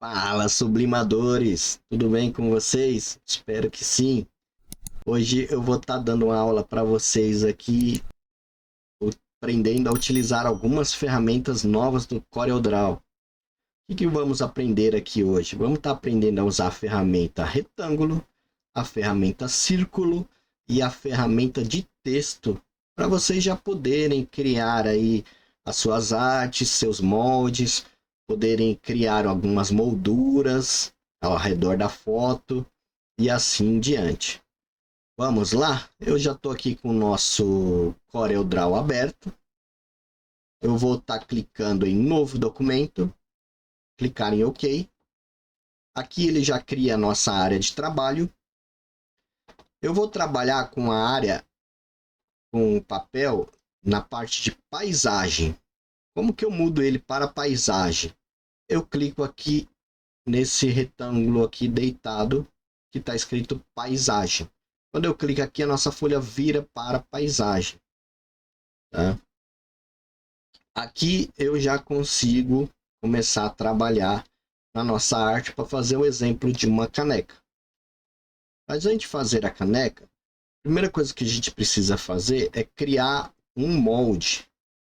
Fala, sublimadores! Tudo bem com vocês? Espero que sim. Hoje eu vou estar dando uma aula para vocês aqui, aprendendo a utilizar algumas ferramentas novas do CorelDRAW. O que vamos aprender aqui hoje? Vamos estar aprendendo a usar a ferramenta retângulo, a ferramenta círculo e a ferramenta de texto, para vocês já poderem criar aí as suas artes, seus moldes, poderem criar algumas molduras ao redor da foto e assim em diante. Vamos lá? Eu já estou aqui com o nosso CorelDRAW aberto. Eu vou estar clicando em novo documento, clicar em OK. Aqui ele já cria a nossa área de trabalho. Eu vou trabalhar com a área com papel na parte de paisagem. Como que eu mudo ele para paisagem? Eu clico aqui nesse retângulo aqui deitado que está escrito paisagem. Quando eu clico aqui, a nossa folha vira para paisagem. Tá? Aqui eu já consigo começar a trabalhar na nossa arte para fazer o exemplo de uma caneca. Mas antes de fazer a caneca, a primeira coisa que a gente precisa fazer é criar um molde,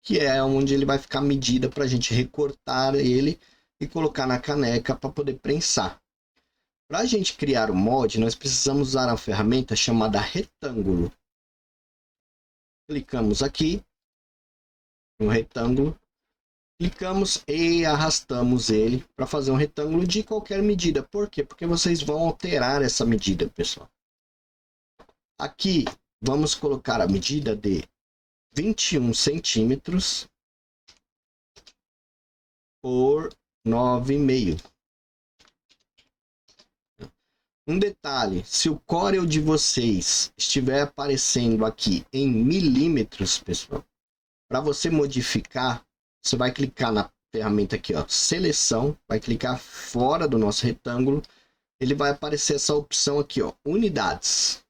que é onde ele vai ficar a medida para a gente recortar ele e colocar na caneca para poder prensar. Para a gente criar o molde, nós precisamos usar uma ferramenta chamada retângulo. Clicamos aqui no retângulo, clicamos e arrastamos ele para fazer um retângulo de qualquer medida. Por quê? Porque vocês vão alterar essa medida, pessoal. Aqui vamos colocar a medida de 21 centímetros por 9,5. Um detalhe, se o Corel de vocês estiver aparecendo aqui em milímetros, pessoal, para você modificar, você vai clicar na ferramenta aqui, ó, seleção, vai clicar fora do nosso retângulo, ele vai aparecer essa opção aqui, ó, unidades.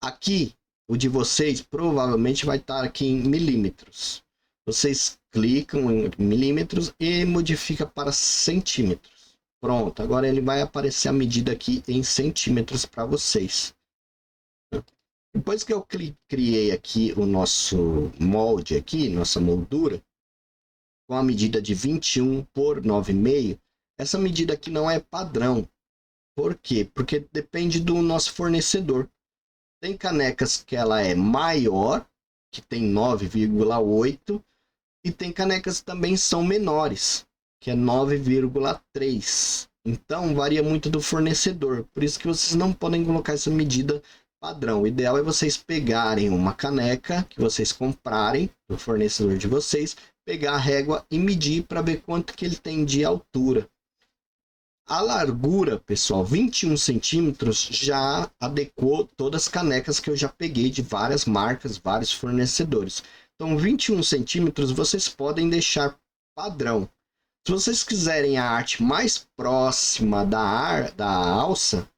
Aqui, o de vocês provavelmente vai estar aqui em milímetros. Vocês clicam em milímetros e modifica para centímetros. Pronto, agora ele vai aparecer a medida aqui em centímetros para vocês. Depois que eu criei aqui o nosso molde aqui, nossa moldura, com a medida de 21 por 9,5, essa medida aqui não é padrão. Por quê? Porque depende do nosso fornecedor. Tem canecas que ela é maior, que tem 9,8, e tem canecas que também são menores, que é 9,3. Então varia muito do fornecedor. Por isso que vocês não podem colocar essa medida padrão. O ideal é vocês pegarem uma caneca que vocês comprarem do fornecedor de vocês, pegar a régua e medir para ver quanto que ele tem de altura. A largura, pessoal, 21 centímetros já adequou todas as canecas que eu já peguei de várias marcas, vários fornecedores. Então 21 centímetros vocês podem deixar padrão. Se vocês quiserem a arte mais próxima da alça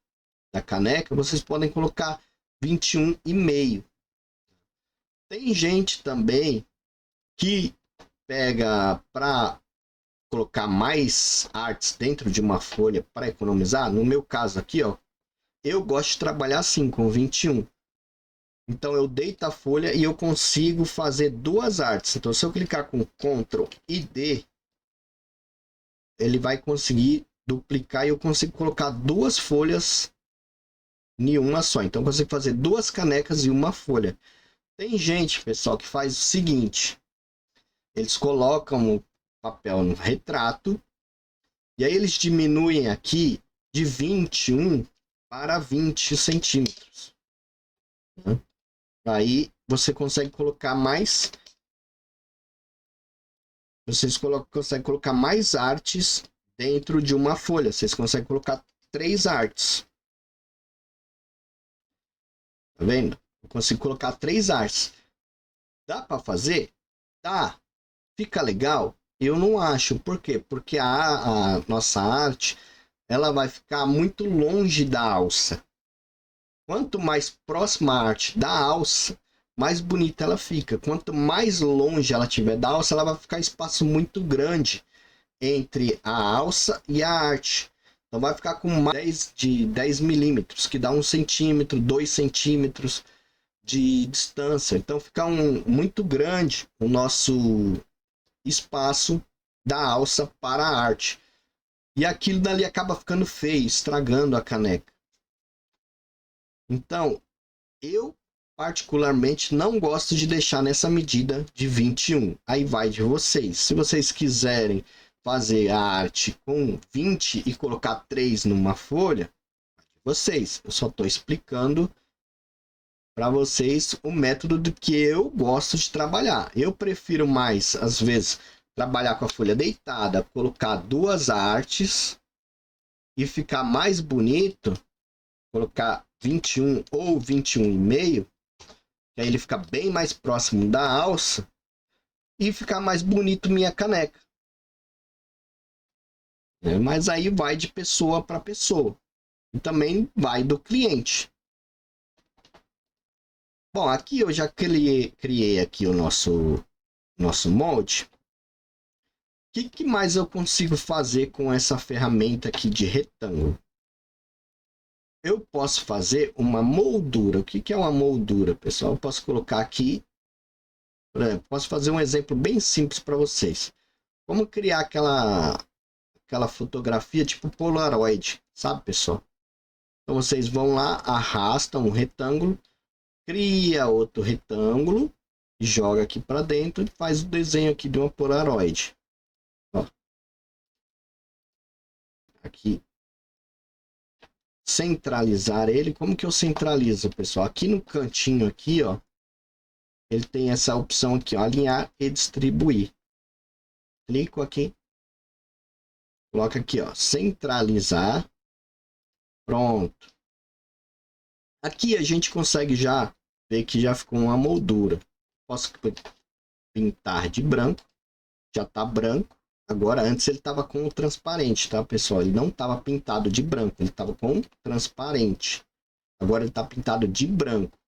da caneca, vocês podem colocar 21,5. Tem gente também que pega para colocar mais artes dentro de uma folha para economizar. No meu caso aqui, ó, eu gosto de trabalhar assim com 21. Então eu deito a folha e eu consigo fazer duas artes. Então se eu clicar com Ctrl e D, ele vai conseguir duplicar e eu consigo colocar duas folhas em uma só. Então eu consigo fazer duas canecas em uma folha. Tem gente, pessoal, que faz o seguinte: eles colocam o papel no retrato e aí eles diminuem aqui de 21 para 20 centímetros. Aí você consegue colocar mais. Vocês conseguem colocar mais artes dentro de uma folha. Vocês conseguem colocar 3 artes. Tá vendo? Eu consigo colocar 3 artes. Dá para fazer? Dá. Fica legal? Eu não acho. Por quê? Porque a nossa arte ela vai ficar muito longe da alça. Quanto mais próxima a arte da alça, mais bonita ela fica. Quanto mais longe ela tiver da alça, ela vai ficar espaço muito grande entre a alça e a arte. Então vai ficar com mais de 10 milímetros, que dá 1 centímetro, 2 centímetros de distância. Então fica muito grande o nosso espaço da alça para a arte. E aquilo dali acaba ficando feio, estragando a caneca. Então, eu particularmente não gosto de deixar nessa medida de 21. Aí vai de vocês. Se vocês quiserem fazer a arte com 20 e colocar 3 numa folha, vocês. Eu só estou explicando para vocês o método do que eu gosto de trabalhar. Eu prefiro mais, às vezes, trabalhar com a folha deitada, colocar 2 artes e ficar mais bonito, colocar 21 ou 21,5, que aí ele fica bem mais próximo da alça e ficar mais bonito minha caneca. Mas aí vai de pessoa para pessoa e também vai do cliente. Bom, aqui eu já criei aqui o nosso molde. O que mais eu consigo fazer com essa ferramenta aqui de retângulo? Eu posso fazer uma moldura. O que é uma moldura, pessoal? Eu posso colocar aqui, por exemplo, posso fazer um exemplo bem simples para vocês. Como criar aquela fotografia tipo Polaroid, sabe, pessoal? Então vocês vão lá, arrastam um retângulo, cria outro retângulo, joga aqui para dentro e faz o desenho aqui de uma Polaroid. Ó. Aqui. Centralizar ele. Como que eu centralizo, pessoal? Aqui no cantinho aqui, ó, ele tem essa opção aqui, ó, alinhar e distribuir. Clico aqui. Coloca aqui, ó, centralizar. Pronto. Aqui a gente consegue já ver que já ficou uma moldura. Posso pintar de branco. Já tá branco. Agora, antes ele estava com o transparente, tá, pessoal? Ele não estava pintado de branco, ele estava com transparente. Agora ele está pintado de branco.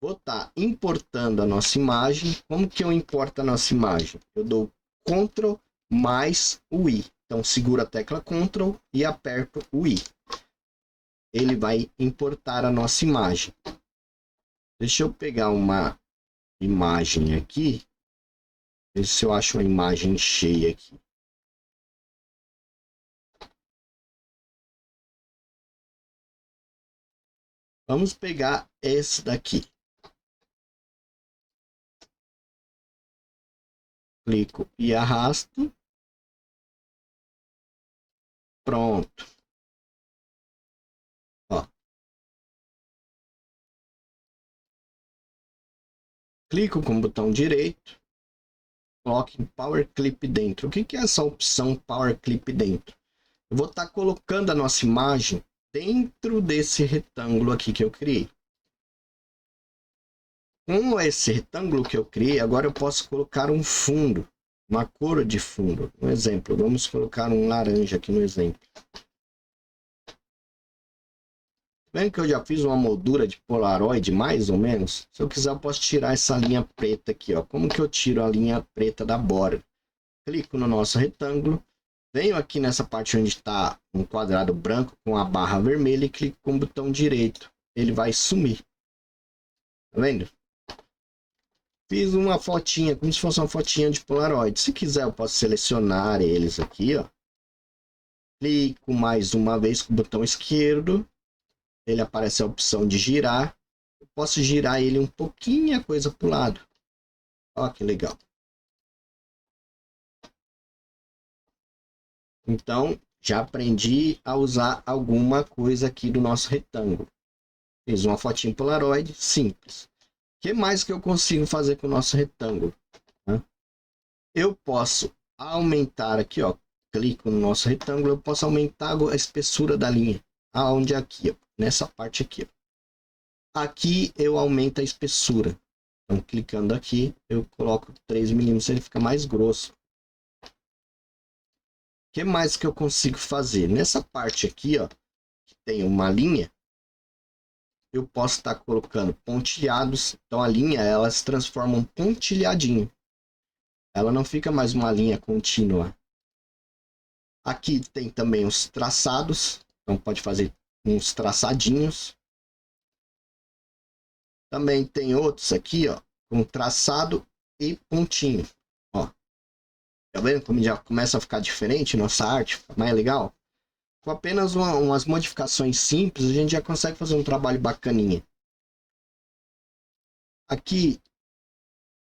Vou estar importando a nossa imagem. Como que eu importo a nossa imagem? Eu dou Ctrl mais o I. Então, seguro a tecla Ctrl e aperto o I. Ele vai importar a nossa imagem. Deixa eu pegar uma imagem aqui. Ver se eu acho uma imagem cheia aqui. Vamos pegar esse daqui. Clico e arrasto. Pronto. Ó. Clico com o botão direito. Coloque Power Clip dentro. O que é essa opção Power Clip dentro? Eu vou estar colocando a nossa imagem dentro desse retângulo aqui que eu criei. Com esse retângulo que eu criei, agora eu posso colocar um fundo, uma cor de fundo. Um exemplo, vamos colocar um laranja aqui no exemplo. Vendo que eu já fiz uma moldura de Polaroid, mais ou menos? Se eu quiser, eu posso tirar essa linha preta aqui, ó. Como que eu tiro a linha preta da borda? Clico no nosso retângulo, venho aqui nessa parte onde está um quadrado branco com a barra vermelha e clico com o botão direito. Ele vai sumir. Tá vendo? Fiz uma fotinha, como se fosse uma fotinha de Polaroid. Se quiser, eu posso selecionar eles aqui, ó. Clico mais uma vez com o botão esquerdo. Ele aparece a opção de girar. Eu posso girar ele um pouquinho a coisa para o lado. Ó, que legal. Então, já aprendi a usar alguma coisa aqui do nosso retângulo. Fiz uma fotinha Polaroid simples. O que mais que eu consigo fazer com o nosso retângulo? Eu posso aumentar aqui, ó. Clico no nosso retângulo, eu posso aumentar a espessura da linha. Aonde aqui, ó, nessa parte aqui, ó. Aqui eu aumento a espessura. Então, clicando aqui, eu coloco 3 milímetros, ele fica mais grosso. O que mais que eu consigo fazer? Nessa parte aqui, ó, que tem uma linha, eu posso estar colocando pontilhados. Então a linha, ela se transforma em um pontilhadinho. Ela não fica mais uma linha contínua. Aqui tem também os traçados, então pode fazer uns traçadinhos. Também tem outros aqui, ó, com traçado e pontinho, ó. Tá vendo como já começa a ficar diferente nossa arte, fica mais legal? Com apenas umas modificações simples, a gente já consegue fazer um trabalho bacaninha. Aqui,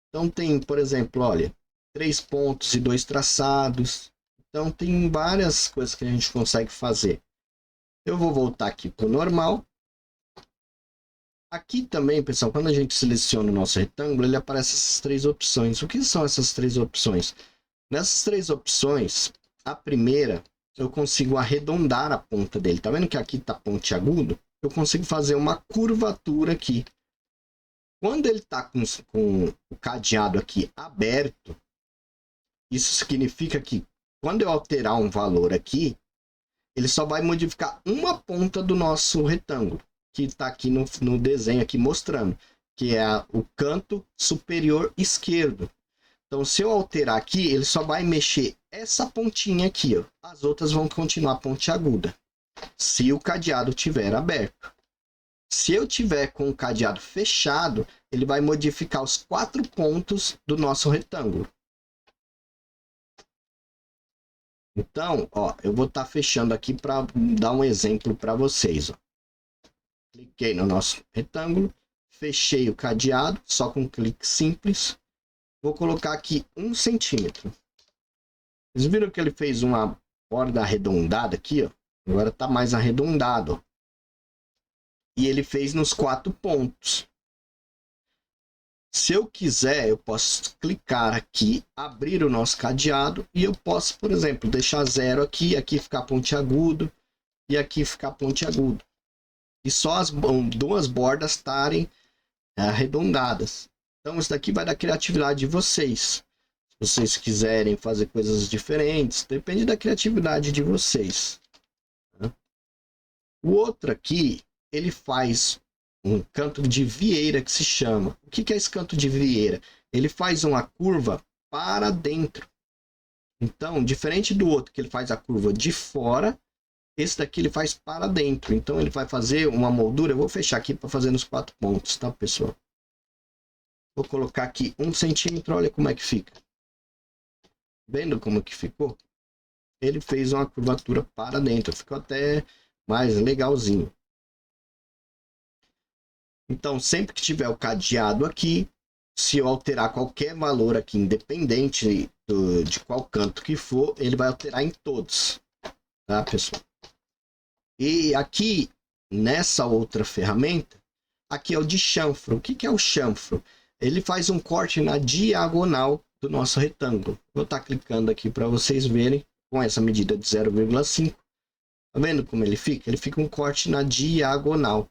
então tem, por exemplo, olha, 3 pontos e 2 traçados. Então tem várias coisas que a gente consegue fazer. Eu vou voltar aqui para o normal. Aqui também, pessoal, quando a gente seleciona o nosso retângulo, ele aparece essas 3 opções. O que são essas 3 opções? Nessas 3 opções, a primeira, eu consigo arredondar a ponta dele. Tá vendo que aqui está pontiagudo? Eu consigo fazer uma curvatura aqui. Quando ele está com o cadeado aqui aberto, isso significa que quando eu alterar um valor aqui, ele só vai modificar uma ponta do nosso retângulo, que está aqui no desenho aqui mostrando, que é o canto superior esquerdo. Então, se eu alterar aqui, ele só vai mexer essa pontinha aqui, ó. As outras vão continuar pontiaguda, se o cadeado estiver aberto. Se eu tiver com o cadeado fechado, ele vai modificar os 4 pontos do nosso retângulo. Então, ó, eu vou estar fechando aqui para dar um exemplo para vocês. Ó. Cliquei no nosso retângulo, fechei o cadeado, só com um clique simples. Vou colocar aqui 1 centímetro. Vocês viram que ele fez uma borda arredondada aqui, ó? Agora está mais arredondado, ó. E ele fez nos 4 pontos. Se eu quiser, eu posso clicar aqui, abrir o nosso cadeado e eu posso, por exemplo, deixar 0 aqui, aqui ficar pontiagudo e aqui ficar pontiagudo. E só as 2 bordas estarem arredondadas. Então isso daqui vai da criatividade de vocês. Se vocês quiserem fazer coisas diferentes, depende da criatividade de vocês. O outro aqui, ele faz um canto de vieira que se chama. O que é esse canto de vieira? Ele faz uma curva para dentro. Então, diferente do outro que ele faz a curva de fora, esse daqui ele faz para dentro. Então, ele vai fazer uma moldura. Eu vou fechar aqui para fazer nos 4 pontos, tá, pessoal? Vou colocar aqui 1 centímetro. Olha como é que fica. Vendo como que ficou? Ele fez uma curvatura para dentro. Ficou até mais legalzinho. Então, sempre que tiver o cadeado aqui, se eu alterar qualquer valor aqui, independente de qual canto que for, ele vai alterar em todos, tá, pessoal? E aqui, nessa outra ferramenta, aqui é o de chanfro. O que é o chanfro? Ele faz um corte na diagonal do nosso retângulo. Vou estar clicando aqui para vocês verem, com essa medida de 0,5. Tá vendo como ele fica? Ele fica um corte na diagonal.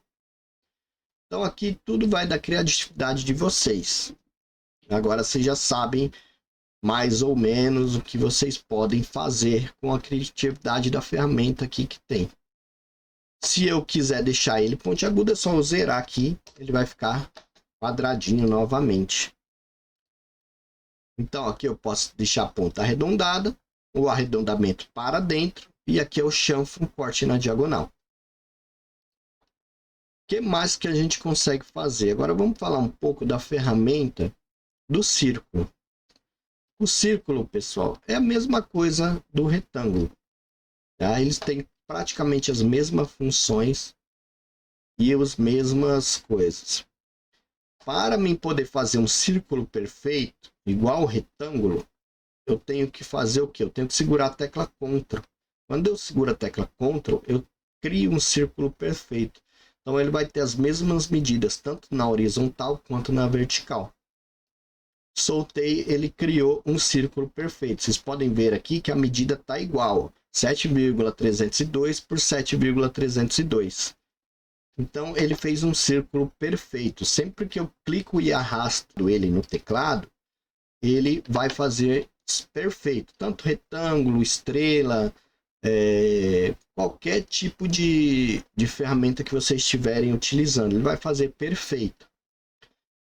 Então aqui tudo vai da criatividade de vocês. Agora vocês já sabem mais ou menos o que vocês podem fazer com a criatividade da ferramenta aqui que tem. Se eu quiser deixar ele pontiagudo, é só eu zerar aqui, ele vai ficar quadradinho novamente. Então aqui eu posso deixar a ponta arredondada, o arredondamento para dentro, e aqui é o chanfro, corte na diagonal. O que mais que a gente consegue fazer? Agora vamos falar um pouco da ferramenta do círculo. O círculo, pessoal, é a mesma coisa do retângulo. Tá? Eles têm praticamente as mesmas funções e as mesmas coisas. Para mim poder fazer um círculo perfeito, igual ao retângulo, eu tenho que fazer o quê? Eu tenho que segurar a tecla Ctrl. Quando eu seguro a tecla Ctrl, eu crio um círculo perfeito. Então ele vai ter as mesmas medidas, tanto na horizontal quanto na vertical. Soltei, ele criou um círculo perfeito. Vocês podem ver aqui que a medida está igual, 7,302 por 7,302. Então ele fez um círculo perfeito. Sempre que eu clico e arrasto ele no teclado, ele vai fazer perfeito. Tanto retângulo, estrela, qualquer tipo de ferramenta que vocês estiverem utilizando, ele vai fazer perfeito.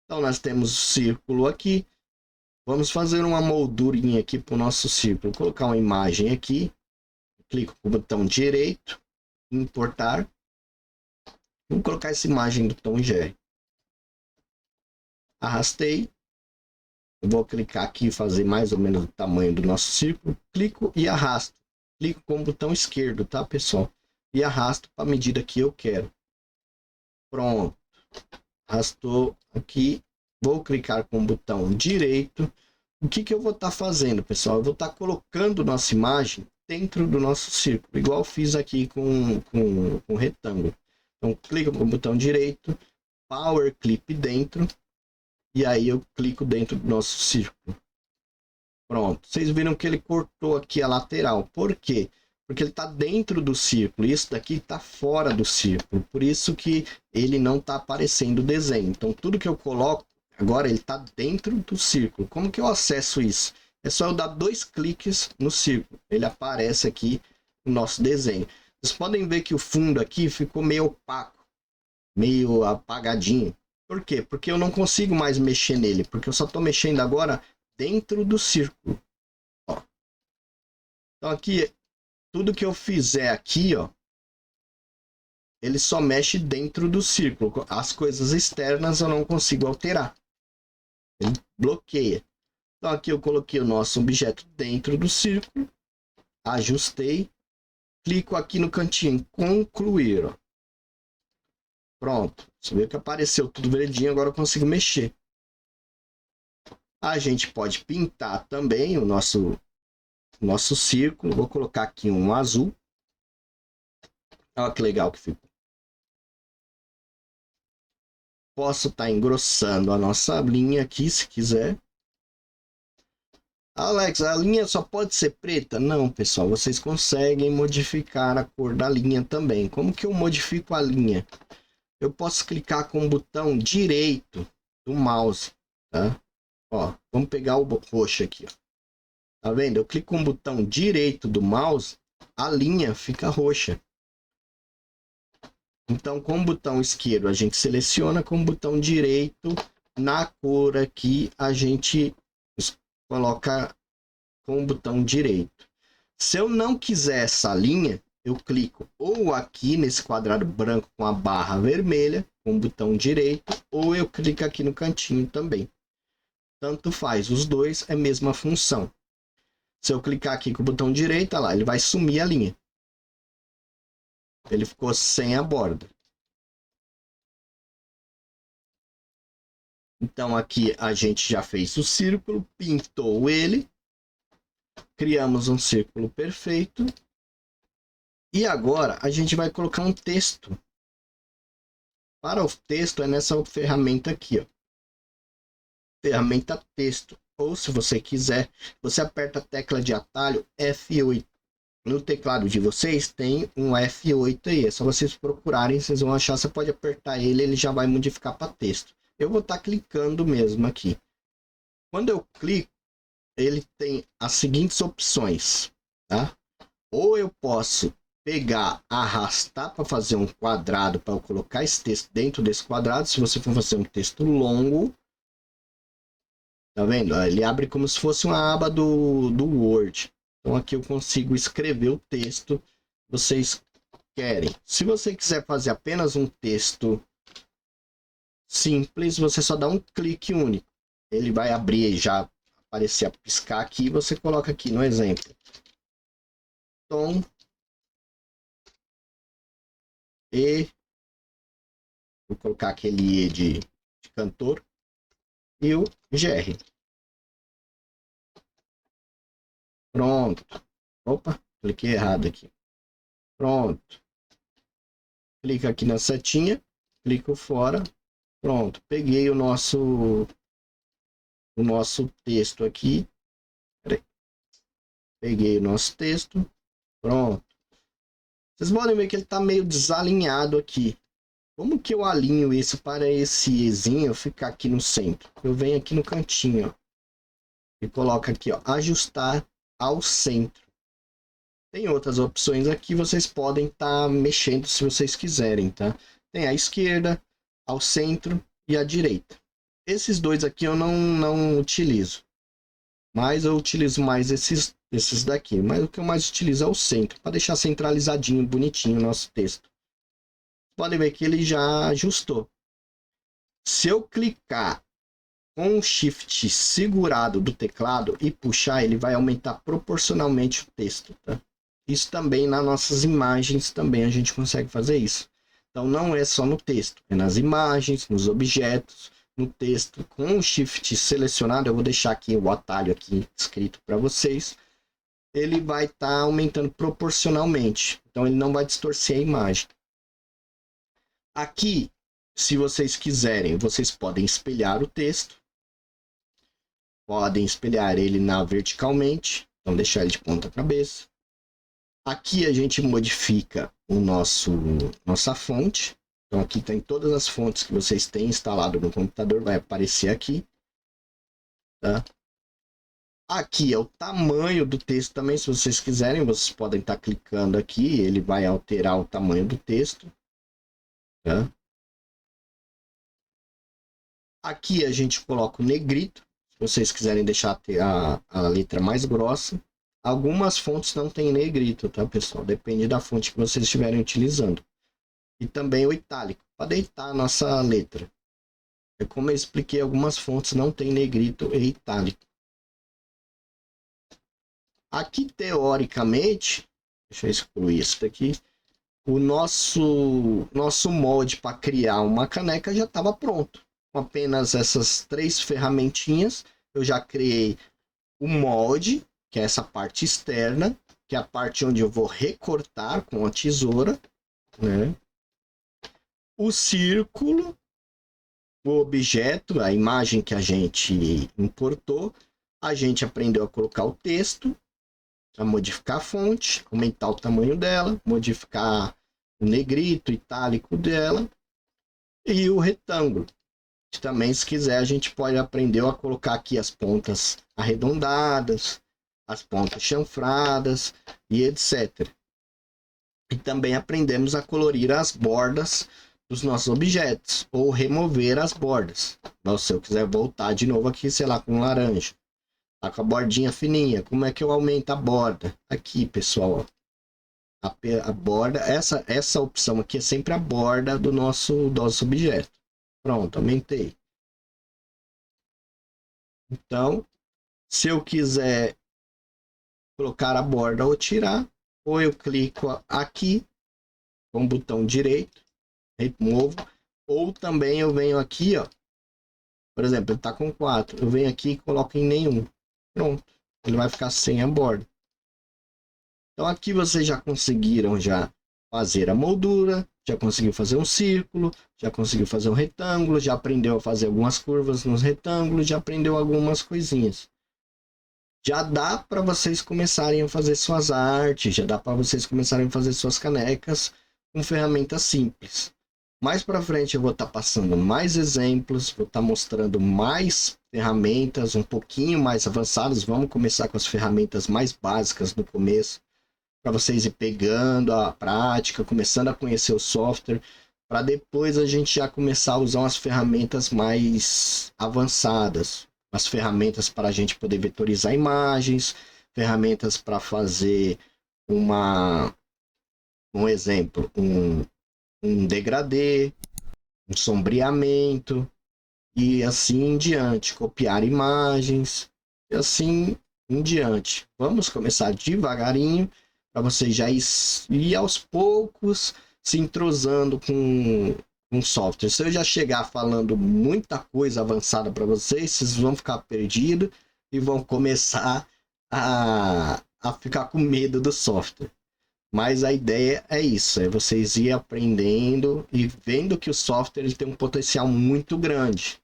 Então nós temos o círculo aqui. Vamos fazer uma moldurinha aqui para o nosso círculo. Vou colocar uma imagem aqui. clico com o botão direito, importar. Vou colocar essa imagem do Tom e Jerry. Arrastei. Eu vou clicar aqui e fazer mais ou menos o tamanho do nosso círculo. Clico e arrasto. Clico com o botão esquerdo, tá, pessoal? E arrasto para a medida que eu quero. Pronto. Arrastou aqui. Vou clicar com o botão direito. O que eu vou estar fazendo, pessoal? Eu vou estar colocando nossa imagem dentro do nosso círculo, igual eu fiz aqui com o retângulo. Então, clico com o botão direito, Power Clip dentro, e aí eu clico dentro do nosso círculo. Pronto. Vocês viram que ele cortou aqui a lateral. Por quê? Porque ele está dentro do círculo. Isso daqui está fora do círculo. Por isso que ele não está aparecendo o desenho. Então, tudo que eu coloco, agora ele está dentro do círculo. Como que eu acesso isso? É só eu dar 2 cliques no círculo. Ele aparece aqui no nosso desenho. Vocês podem ver que o fundo aqui ficou meio opaco. Meio apagadinho. Por quê? Porque eu não consigo mais mexer nele. Porque eu só estou mexendo agora dentro do círculo. Ó. Então aqui, tudo que eu fizer aqui, ó, ele só mexe dentro do círculo. As coisas externas eu não consigo alterar. Ele bloqueia. Então aqui eu coloquei o nosso objeto dentro do círculo. Ajustei. Clico aqui no cantinho, concluir. Ó. Pronto. Você vê que apareceu tudo verdinho, agora eu consigo mexer. A gente pode pintar também o nosso círculo. Vou colocar aqui um azul. Olha que legal que ficou. Posso estar engrossando a nossa linha aqui, se quiser. Alex, a linha só pode ser preta? Não, pessoal. Vocês conseguem modificar a cor da linha também. Como que eu modifico a linha? Eu posso clicar com o botão direito do mouse, tá? Ó, vamos pegar o roxo aqui, ó. Tá vendo? Eu clico com o botão direito do mouse, a linha fica roxa. Então, com o botão esquerdo a gente seleciona, com o botão direito, na cor aqui, a gente coloca com o botão direito. Se eu não quiser essa linha, eu clico ou aqui nesse quadrado branco com a barra vermelha, com o botão direito, ou eu clico aqui no cantinho também. Tanto faz, os dois é a mesma função. Se eu clicar aqui com o botão direito, olha lá, ele vai sumir a linha. Ele ficou sem a borda. Então aqui a gente já fez o círculo, pintou ele. Criamos um círculo perfeito. E agora a gente vai colocar um texto. Para o texto é nessa ferramenta aqui, ó. Ferramenta texto. Ou se você quiser, você aperta a tecla de atalho F8. No teclado de vocês tem um F8 aí. É só vocês procurarem, vocês vão achar. Você pode apertar ele, ele já vai modificar para texto. Eu vou estar clicando mesmo aqui. Quando eu clico, ele tem as seguintes opções, tá? Ou eu posso pegar, arrastar para fazer um quadrado, para eu colocar esse texto dentro desse quadrado. Se você for fazer um texto longo, tá vendo? Ele abre como se fosse uma aba do Word. Então aqui eu consigo escrever o texto que vocês querem. Se você quiser fazer apenas um texto simples, você só dá um clique único. Ele vai abrir e já aparecer a piscar aqui. Você coloca aqui no exemplo. Tom e vou colocar aquele E de cantor e o GR. Pronto. Opa, cliquei errado aqui. Pronto. Clica aqui na setinha, clico fora. Pronto, peguei o nosso texto aqui. Peraí. Peguei o nosso texto. Pronto. Vocês podem ver que ele está meio desalinhado aqui. Como que eu alinho isso para esse Ezinho ficar aqui no centro? Eu venho aqui no cantinho, ó, e coloco aqui, ó, ajustar ao centro. Tem outras opções aqui, vocês podem estar mexendo se vocês quiserem, tá? Tem a esquerda, ao centro e a direita. Esses dois aqui eu não utilizo. Mas eu utilizo mais esses desses daqui. Mas o que eu mais utilizo é o centro, para deixar centralizadinho, bonitinho o nosso texto. Podem ver que ele já ajustou. Se eu clicar com o Shift segurado do teclado e puxar, ele vai aumentar proporcionalmente o texto, tá? Isso também nas nossas imagens também a gente consegue fazer isso. Então não é só no texto, é nas imagens, nos objetos, no texto. Com o Shift selecionado, eu vou deixar aqui o atalho aqui escrito para vocês. Ele vai estar aumentando proporcionalmente, então ele não vai distorcer a imagem. Aqui, se vocês quiserem, vocês podem espelhar o texto. Podem espelhar ele verticalmente, então deixar ele de ponta cabeça. Aqui a gente modifica nossa fonte. Então aqui tem todas as fontes que vocês têm instalado no computador, vai aparecer aqui. Tá? Aqui é o tamanho do texto também, se vocês quiserem, vocês podem estar clicando aqui, ele vai alterar o tamanho do texto. Tá? Aqui a gente coloca o negrito, se vocês quiserem deixar a letra mais grossa. Algumas fontes não tem negrito, tá, pessoal? Depende da fonte que vocês estiverem utilizando. E também o itálico, para deitar a nossa letra. É como eu expliquei, algumas fontes não tem negrito e itálico. Aqui, teoricamente, deixa eu excluir isso daqui, o nosso molde para criar uma caneca já estava pronto. Com apenas essas 3 ferramentinhas, eu já criei o molde, que é essa parte externa, que é a parte onde eu vou recortar com a tesoura, né? O círculo, o objeto, a imagem que a gente importou, a gente aprendeu a colocar o texto, a modificar a fonte, aumentar o tamanho dela, modificar o negrito, itálico dela, e o retângulo. Também, se quiser, a gente pode aprender a colocar aqui as pontas arredondadas, as pontas chanfradas e etc. E também aprendemos a colorir as bordas dos nossos objetos, ou remover as bordas. Então, se eu quiser voltar de novo aqui, sei lá, com laranja, tá com a bordinha fininha, como é que eu aumento a borda? Aqui, pessoal, ó. A borda, essa opção aqui é sempre a borda do nosso objeto. Pronto, aumentei. Então, se eu quiser colocar a borda ou tirar, ou eu clico aqui com o botão direito, removo, ou também eu venho aqui, ó, por exemplo, ele está com 4, eu venho aqui e coloco em nenhum. Pronto, ele vai ficar sem a borda. Então aqui vocês já conseguiram fazer a moldura, já conseguiu fazer um círculo, já conseguiu fazer um retângulo, já aprendeu a fazer algumas curvas nos retângulos, já aprendeu algumas coisinhas. Já dá para vocês começarem a fazer suas artes, já dá para vocês começarem a fazer suas canecas com ferramentas simples. Mais para frente eu vou estar passando mais exemplos, vou estar mostrando mais ferramentas um pouquinho mais avançadas. Vamos começar com as ferramentas mais básicas no começo, para vocês ir pegando a prática, começando a conhecer o software, para depois a gente já começar a usar umas ferramentas mais avançadas, as ferramentas para a gente poder vetorizar imagens, ferramentas para fazer um exemplo, um degradê, um sombreamento e assim em diante, copiar imagens e assim em diante. Vamos começar devagarinho, para vocês já ir aos poucos se entrosando com software. Se eu já chegar falando muita coisa avançada para vocês vão ficar perdidos e vão começar a ficar com medo do software. Mas a ideia é isso, é vocês ir aprendendo e vendo que o software ele tem um potencial muito grande.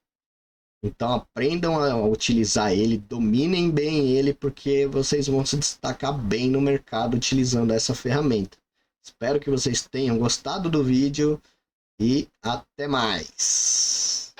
Então aprendam a utilizar ele, dominem bem ele, porque vocês vão se destacar bem no mercado utilizando essa ferramenta. Espero que vocês tenham gostado do vídeo e até mais!